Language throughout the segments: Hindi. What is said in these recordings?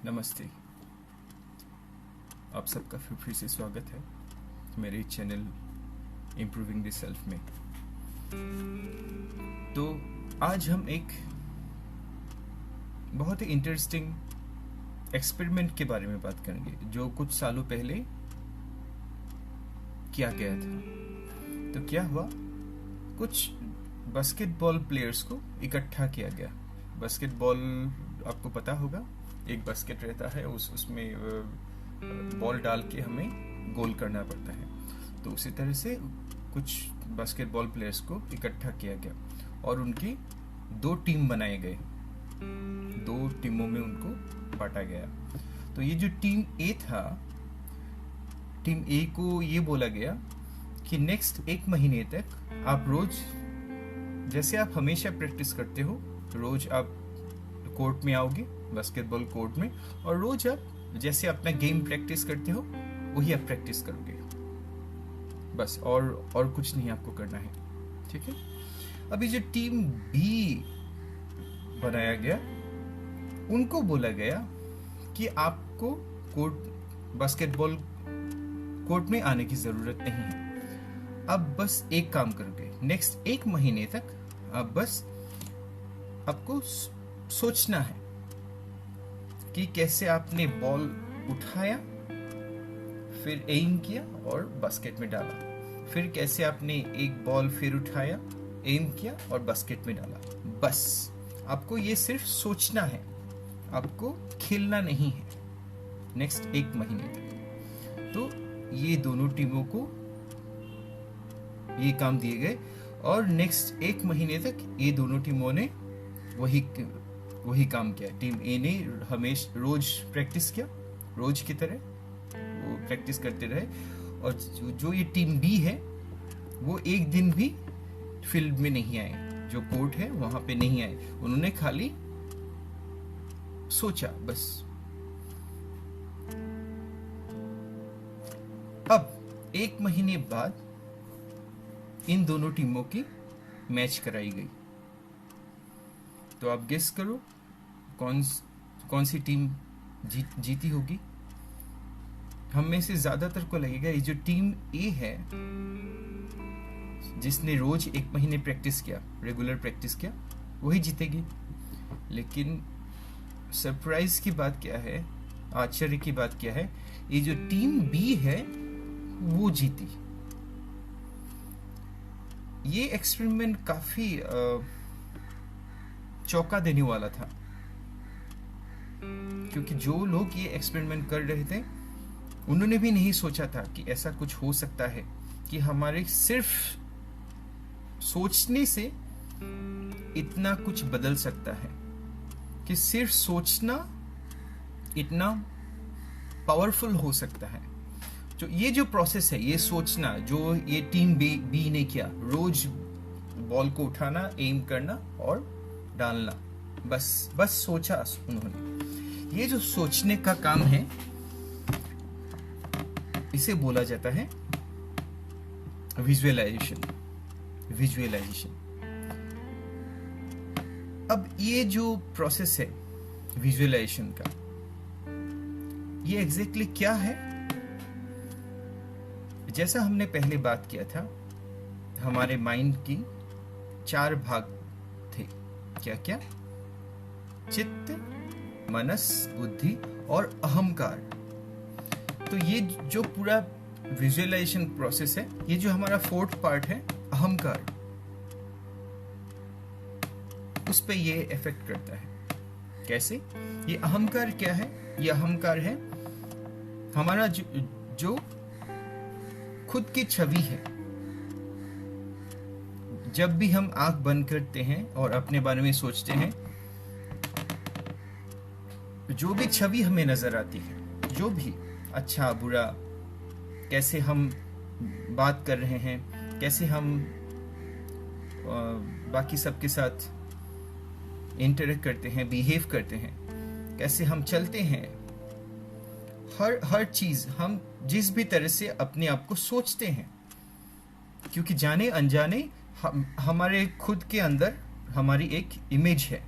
नमस्ते। आप सबका फिर से स्वागत है मेरे चैनल इम्प्रूविंग द सेल्फ में। तो आज हम एक बहुत ही इंटरेस्टिंग एक्सपेरिमेंट के बारे में बात करेंगे जो कुछ सालों पहले किया गया था। तो क्या हुआ, कुछ बास्केटबॉल प्लेयर्स को इकट्ठा किया गया। बास्केटबॉल आपको पता होगा, एक बास्केट रहता है, उसमें बॉल डाल के हमें गोल करना पड़ता है। तो उसी तरह से कुछ बास्केटबॉल प्लेयर्स को इकट्ठा किया गया और उनकी 2 टीम बनाए गए। 2 टीमों में उनको बांटा गया। तो ये जो टीम ए था, टीम ए को ये बोला गया कि नेक्स्ट 1 महीने तक आप रोज, जैसे आप हमेशा प्रैक्टिस करते हो, रोज आप कोर्ट में आओगे, बास्केटबॉल कोर्ट में, और रोज आप जैसे अपना गेम प्रैक्टिस करते हो वही आप प्रैक्टिस करोगे, बस। और कुछ नहीं आपको करना है, ठीक है। अभी जो टीम बी बनाया गया, उनको बोला गया कि आपको बास्केटबॉल कोर्ट में आने की जरूरत नहीं है। अब बस एक काम करोगे, नेक्स्ट 1 महीने तक अब बस आपको सोचना है कि कैसे आपने बॉल उठाया, फिर एम किया और बास्केट में डाला, फिर कैसे आपने एक बॉल फिर उठाया, एम किया और बास्केट में डाला। बस आपको ये सिर्फ सोचना है, आपको खेलना नहीं है नेक्स्ट 1 महीने तक। तो ये दोनों टीमों को ये काम दिए गए और नेक्स्ट 1 महीने तक ये दोनों टीमों ने वही काम किया। टीम ए ने हमेशा रोज प्रैक्टिस किया, रोज की तरह वो प्रैक्टिस करते रहे, और जो ये टीम बी है वो एक दिन भी फील्ड में नहीं आए, जो कोर्ट है वहां पे नहीं आए। उन्होंने खाली सोचा बस। अब 1 महीने बाद इन दोनों टीमों की मैच कराई गई। तो आप गेस करो कौन सी टीम जीती होगी। हम में से ज्यादातर को लगेगा ये जो टीम ए है, जिसने रोज 1 महीने प्रैक्टिस किया, रेगुलर प्रैक्टिस किया, वही जीतेगी। लेकिन सरप्राइज की बात क्या है, आश्चर्य की बात क्या है, ये जो टीम बी है वो जीती। ये एक्सपेरिमेंट काफी चौंका देने वाला था, क्योंकि जो लोग ये एक्सपेरिमेंट कर रहे थे उन्होंने भी नहीं सोचा था कि ऐसा कुछ हो सकता है, कि हमारे सिर्फ सोचने से इतना कुछ बदल सकता है, कि सिर्फ सोचना इतना पावरफुल हो सकता है। जो ये जो प्रोसेस है, ये सोचना जो ये टीम बी ने किया, रोज बॉल को उठाना, एम करना और डालना, बस सोचा उन्होंने। ये जो सोचने का काम है, इसे बोला जाता है विजुअलाइजेशन। अब ये जो प्रोसेस है विजुअलाइजेशन का, ये एग्जैक्टली क्या है? जैसा हमने पहले बात किया था, हमारे माइंड की 4 भाग थे। क्या क्या? चित्त, मनस, बुद्धि और अहंकार। तो ये जो पूरा विजुअलाइजेशन प्रोसेस है, ये जो हमारा 4th पार्ट है, अहंकार, उस पे ये इफेक्ट करता है। कैसे? ये अहंकार क्या है? ये अहंकार है हमारा जो खुद की छवि है। जब भी हम आंख बंद करते हैं और अपने बारे में सोचते हैं, जो भी छवि हमें नजर आती है, जो भी अच्छा बुरा, कैसे हम बात कर रहे हैं, कैसे हम बाकी सबके साथ इंटरेक्ट करते हैं, बिहेव करते हैं, कैसे हम चलते हैं, हर चीज हम जिस भी तरह से अपने आप को सोचते हैं, क्योंकि जाने अनजाने हमारे खुद के अंदर हमारी एक इमेज है,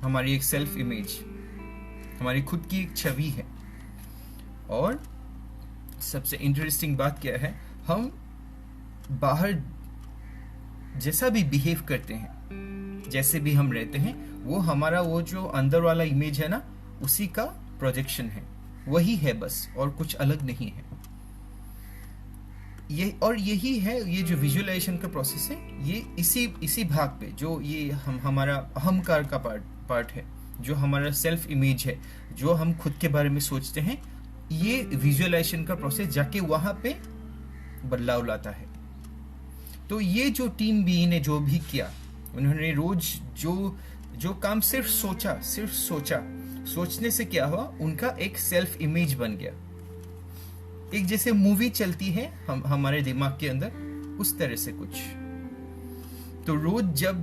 हमारी एक सेल्फ इमेज। हमारी खुद की एक छवि है। और सबसे इंटरेस्टिंग बात क्या है, हम बाहर जैसा भी बिहेव करते हैं, जैसे भी हम रहते हैं, वो हमारा वो जो अंदर वाला इमेज है ना, उसी का प्रोजेक्शन है, वही है बस, और कुछ अलग नहीं है। यही है ये जो विजुअलाइजेशन का प्रोसेस है, ये इसी भाग पे जो ये हमारा अहंकार का पार्ट है, जो हमारा सेल्फ इमेज है, जो हम खुद के बारे में सोचते हैं, ये विजुअलाइजेशन का प्रोसेस जाके वहां पे बदलाव लाता है। तो ये जो टीम बी ने जो भी किया, उन्होंने रोज जो काम सिर्फ सोचा, सोचने से क्या हुआ, उनका एक सेल्फ इमेज बन गया। एक जैसे मूवी चलती है हमारे दिमाग के अंदर, उस तरह से कुछ। तो रोज जब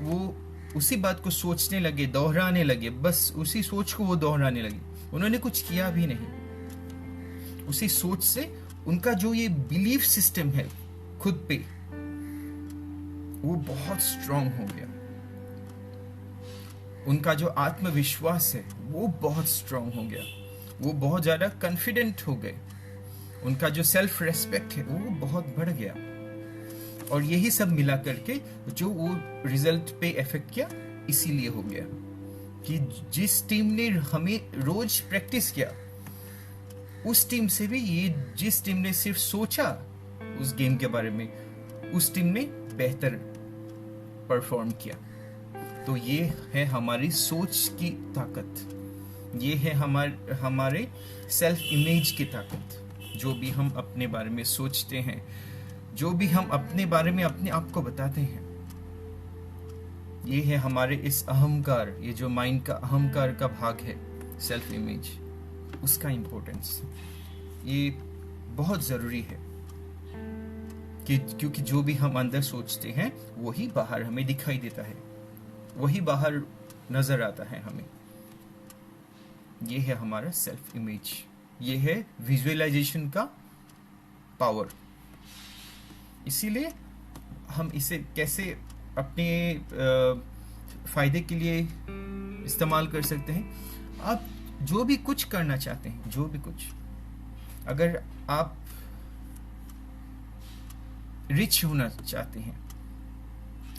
वो उसी बात को सोचने लगे, दोहराने लगे, बस उसी सोच को वो दोहराने लगे, उन्होंने कुछ किया भी नहीं। उसी सोच से उनका जो ये बिलीफ सिस्टम है खुद पे, वो बहुत स्ट्रांग हो गया। उनका जो आत्मविश्वास है वो बहुत स्ट्रांग हो गया, वो बहुत ज्यादा कॉन्फिडेंट हो गए, उनका जो सेल्फ रेस्पेक्ट है वो बहुत बढ़ गया। और यही सब मिला करके जो वो रिजल्ट पे इफेक्ट किया, इसीलिए हो गया कि जिस टीम ने हमें रोज प्रैक्टिस किया, उस टीम से भी ये जिस टीम ने सिर्फ सोचा उस गेम के बारे में, उस टीम ने बेहतर परफॉर्म किया। तो ये है हमारी सोच की ताकत, ये है हमारे सेल्फ इमेज की ताकत। जो भी हम अपने बारे में सोचते हैं, जो भी हम अपने बारे में अपने आप को बताते हैं, ये है हमारे इस अहंकार, ये जो माइंड का अहंकार का भाग है, सेल्फ इमेज, उसका इम्पोर्टेंस ये बहुत जरूरी है कि क्योंकि जो भी हम अंदर सोचते हैं वही बाहर हमें दिखाई देता है, वही बाहर नजर आता है हमें। ये है हमारा सेल्फ इमेज, ये है विजुअलाइजेशन का पावर। इसीलिए हम इसे कैसे अपने फायदे के लिए इस्तेमाल कर सकते हैं। आप जो भी कुछ करना चाहते हैं, जो भी कुछ, अगर आप रिच होना चाहते हैं,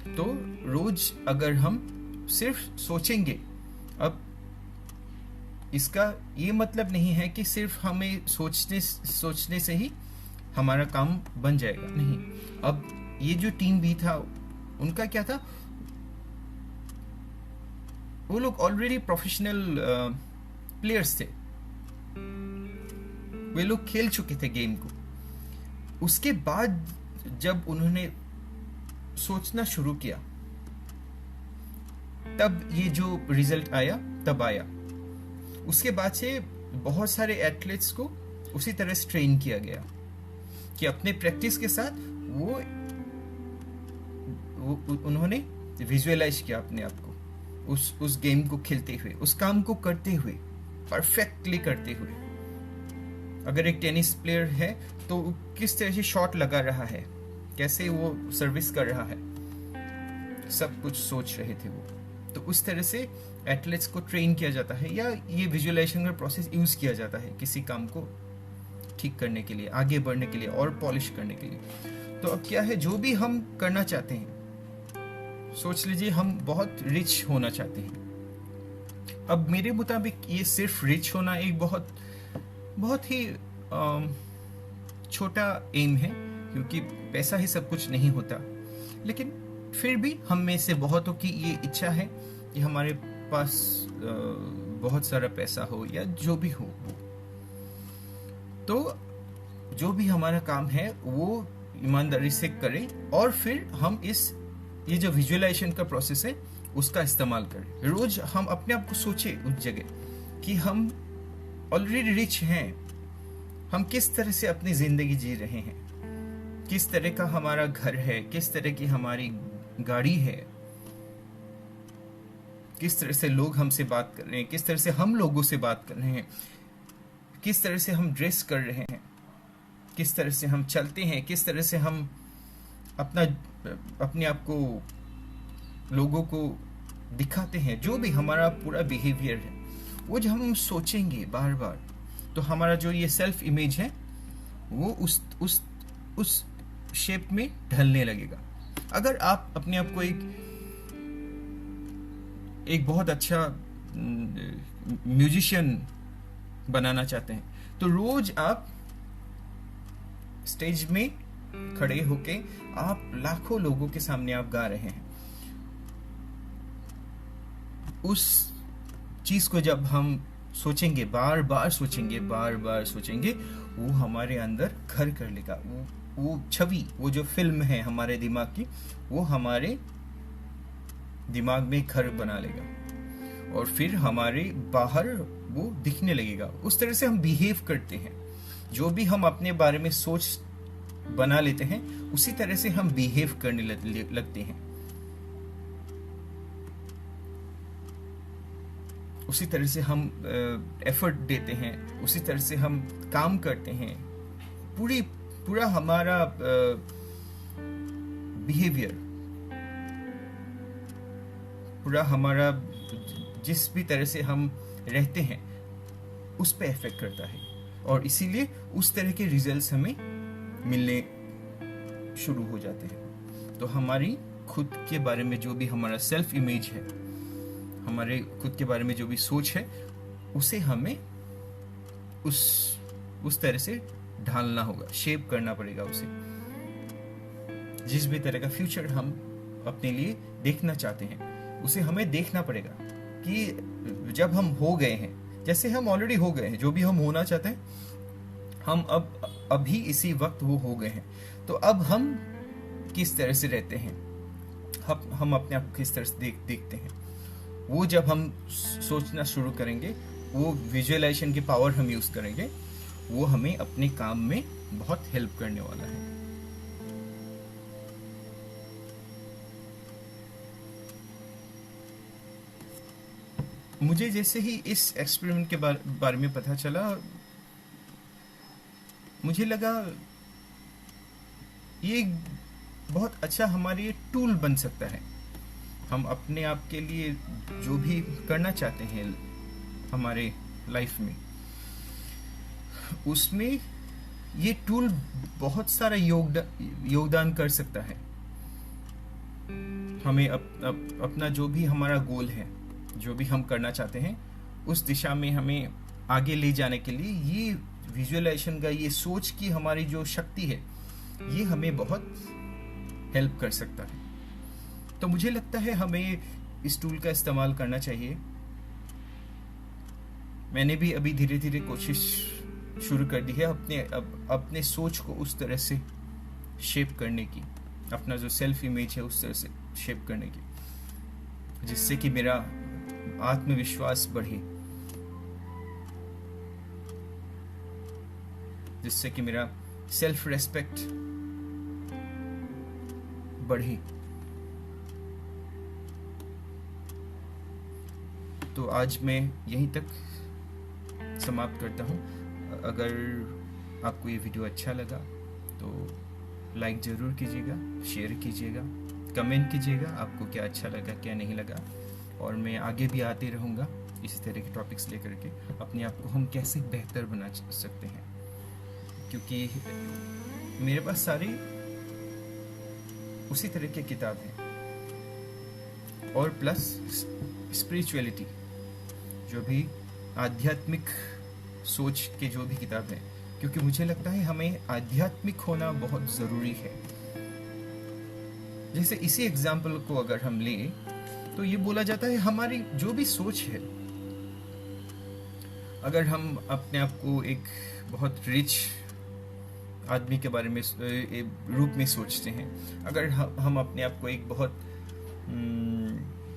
तो रोज अगर हम सिर्फ सोचेंगे, अब इसका ये मतलब नहीं है कि सिर्फ हमें सोचने से ही हमारा काम बन जाएगा, नहीं। अब ये जो टीम बी था, उनका क्या था, वो लोग ऑलरेडी प्रोफेशनल प्लेयर्स थे, वे लोग खेल चुके थे गेम को। उसके बाद जब उन्होंने सोचना शुरू किया, तब ये जो रिजल्ट आया, तब आया। उसके बाद से बहुत सारे एथलीट्स को उसी तरह से ट्रेन किया गया कि अपने प्रैक्टिस के साथ वो उन्होंने विजुअलाइज किया अपने आप को उस गेम को खेलते हुए, उस काम को करते हुए, परफेक्टली करते हुए। अगर एक टेनिस प्लेयर है तो किस तरह से शॉट लगा रहा है, कैसे वो सर्विस कर रहा है, सब कुछ सोच रहे थे वो। तो उस तरह से एथलीट्स को ट्रेन किया जाता है, या ये विजुअलाइजेशन का प्रोसेस यूज किया जाता है किसी काम को ठीक करने के लिए, आगे बढ़ने के लिए और पॉलिश करने के लिए। तो अब क्या है, जो भी हम करना चाहते हैं, सोच लीजिए हम बहुत रिच होना चाहते हैं। अब मेरे मुताबिक ये सिर्फ रिच होना एक बहुत ही छोटा एम है, क्योंकि पैसा ही सब कुछ नहीं होता। लेकिन फिर भी हम में से बहुतों की ये इच्छा है कि हमारे पास बहुत सारा पैसा हो, या जो भी हो। तो जो भी हमारा काम है वो ईमानदारी से करें, और फिर हम ये जो विजुअलाइजेशन का प्रोसेस है उसका इस्तेमाल करें। रोज हम अपने आप को सोचे उस जगह कि हम ऑलरेडी रिच हैं, हम किस तरह से अपनी जिंदगी जी रहे हैं, किस तरह का हमारा घर है, किस तरह की हमारी गाड़ी है, किस तरह से लोग हमसे बात कर रहे हैं, किस तरह से हम लोगों से बात कर रहे हैं, किस तरह से हम ड्रेस कर रहे हैं, किस तरह से हम चलते हैं, किस तरह से हम अपने आप को लोगों को दिखाते हैं। जो भी हमारा पूरा बिहेवियर है, वो जब हम सोचेंगे बार बार, तो हमारा जो ये सेल्फ इमेज है वो उस शेप में ढलने लगेगा। अगर आप अपने आप को एक बहुत अच्छा म्यूजिशियन बनाना चाहते हैं, तो रोज आप स्टेज में खड़े होके आप लाखों लोगों के सामने आप गा रहे हैं। उस चीज को जब हम सोचेंगे, बार बार सोचेंगे, वो हमारे अंदर घर कर लेगा। वो छवि, वो जो फिल्म है हमारे दिमाग की, वो हमारे दिमाग में घर बना लेगा और फिर हमारे बाहर वो दिखने लगेगा। उस तरह से हम बिहेव करते हैं। जो भी हम अपने बारे में सोच बना लेते हैं, उसी तरह से हम बिहेव करने लगते हैं। उसी तरह से हम एफर्ट देते हैं, उसी तरह से हम काम करते हैं। पूरा हमारा बिहेवियर, पूरा हमारा जिस भी तरह से हम रहते हैं उस पे इफेक्ट करता है, और इसीलिए उस तरह के रिजल्ट्स हमें मिलने शुरू हो जाते हैं। तो हमारी खुद के बारे में जो भी हमारा सेल्फ इमेज है, हमारे खुद के बारे में जो भी सोच है, उसे हमें उस तरह से ढालना होगा, शेप करना पड़ेगा उसे। जिस भी तरह का फ्यूचर हम अपने लिए देखना चाहते हैं, उसे हमें देखना पड़ेगा कि जब हम हो गए हैं, जैसे हम ऑलरेडी हो गए हैं, जो भी हम होना चाहते हैं, हम अभी इसी वक्त वो हो गए हैं। तो अब हम किस तरह से रहते हैं, हम अपने आप किस तरह से देखते हैं, वो जब हम सोचना शुरू करेंगे, वो विजुअलाइजेशन की पावर हम यूज करेंगे, वो हमें अपने काम में बहुत हेल्प करने वाला है। मुझे जैसे ही इस एक्सपेरिमेंट के बारे में पता चला, मुझे लगा ये बहुत अच्छा हमारे टूल बन सकता है। हम अपने आप के लिए जो भी करना चाहते हैं हमारे लाइफ में, उसमें ये टूल बहुत सारा योगदान कर सकता है। हमें अपना जो भी हमारा गोल है, जो भी हम करना चाहते हैं, उस दिशा में हमें आगे ले जाने के लिए ये विजुअलाइजेशन का, ये सोच की हमारी जो शक्ति है, ये हमें बहुत हेल्प कर सकता है। तो मुझे लगता है हमें इस टूल का इस्तेमाल करना चाहिए। मैंने भी अभी धीरे धीरे कोशिश शुरू कर दी है अपने सोच को उस तरह से शेप करने की, अपना जो सेल्फ इमेज है उस तरह से शेप करने की, जिससे कि मेरा आत्मविश्वास बढ़े, जिससे कि मेरा सेल्फ रेस्पेक्ट बढ़े। तो आज मैं यहीं तक समाप्त करता हूँ। अगर आपको ये वीडियो अच्छा लगा तो लाइक ज़रूर कीजिएगा, शेयर कीजिएगा, कमेंट कीजिएगा आपको क्या अच्छा लगा, क्या नहीं लगा। और मैं आगे भी आते रहूँगा इसी तरह के टॉपिक्स लेकर के, अपने आप को हम कैसे बेहतर बना सकते हैं। क्योंकि मेरे पास सारी उसी तरह की किताब हैं, और प्लस स्पिरिचुअलिटी, जो भी आध्यात्मिक सोच के जो भी किताब है, क्योंकि मुझे लगता है हमें आध्यात्मिक होना बहुत ज़रूरी है। जैसे इसी एग्जाम्पल को अगर हम लें तो ये बोला जाता है हमारी जो भी सोच है, अगर हम अपने आप को एक बहुत रिच आदमी के बारे में रूप में सोचते हैं, अगर हम अपने आप को एक बहुत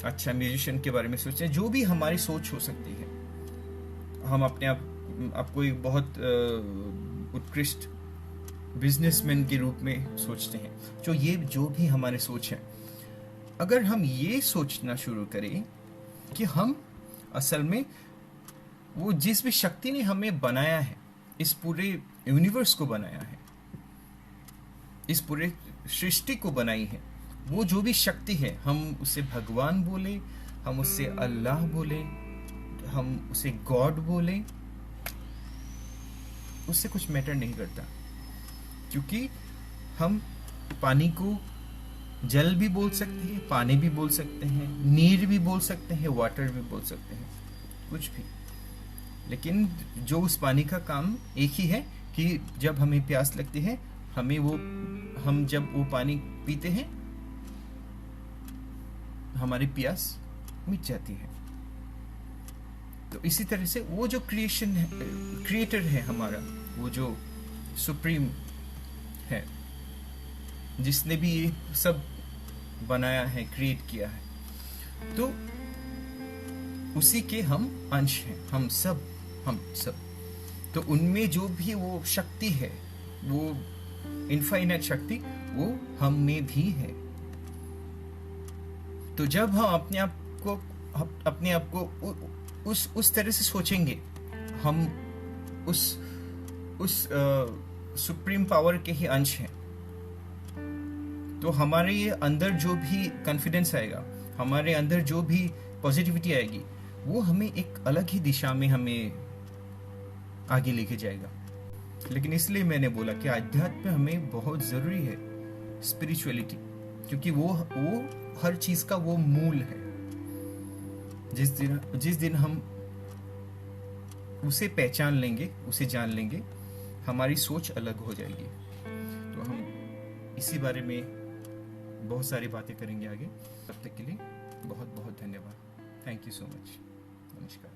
अच्छा म्यूजिशियन के बारे में सोचते हैं, जो भी हमारी सोच हो सकती है, हम अपने आपको एक बहुत उत्कृष्ट बिजनेसमैन के रूप में सोचते हैं, जो भी हमारे सोच है, अगर हम ये सोचना शुरू करें कि हम असल में वो जिस भी शक्ति ने हमें बनाया है, इस पूरे यूनिवर्स को बनाया है, इस पूरे सृष्टि को बनाई है, वो जो भी शक्ति है, हम उसे भगवान बोले, हम उससे अल्लाह बोले, हम उसे गॉड बोलें, उससे कुछ मैटर नहीं करता, क्योंकि हम पानी को जल भी बोल सकते हैं, पानी भी बोल सकते हैं, नीर भी बोल सकते हैं, वाटर भी बोल सकते हैं, कुछ भी। लेकिन जो उस पानी का काम एक ही है कि जब हमें प्यास लगती है, हम जब वो पानी पीते हैं, हमारी प्यास मिट जाती है। तो इसी तरह से वो जो क्रिएटर है हमारा, वो जो सुप्रीम है, जिसने भी ये सब बनाया है, क्रिएट किया है, तो उसी के हम अंश हैं, हम सब। तो उनमें जो भी वो शक्ति है, वो इनफाइनाइट शक्ति, वो हम में भी है। तो जब हम अपने आप को उस तरह से सोचेंगे, हम उस सुप्रीम पावर के ही अंश हैं, तो हमारे अंदर जो भी कॉन्फिडेंस आएगा, हमारे अंदर जो भी पॉजिटिविटी आएगी, वो हमें एक अलग ही दिशा में हमें आगे लेके जाएगा। लेकिन इसलिए मैंने बोला कि आध्यात्म हमें बहुत जरूरी है, स्पिरिचुअलिटी, क्योंकि वो हर चीज का वो मूल है। जिस दिन हम उसे पहचान लेंगे, उसे जान लेंगे, हमारी सोच अलग हो जाएगी। तो हम इसी बारे में बहुत सारी बातें करेंगे आगे। तब तक के लिए बहुत बहुत धन्यवाद। Thank you so much. नमस्कार।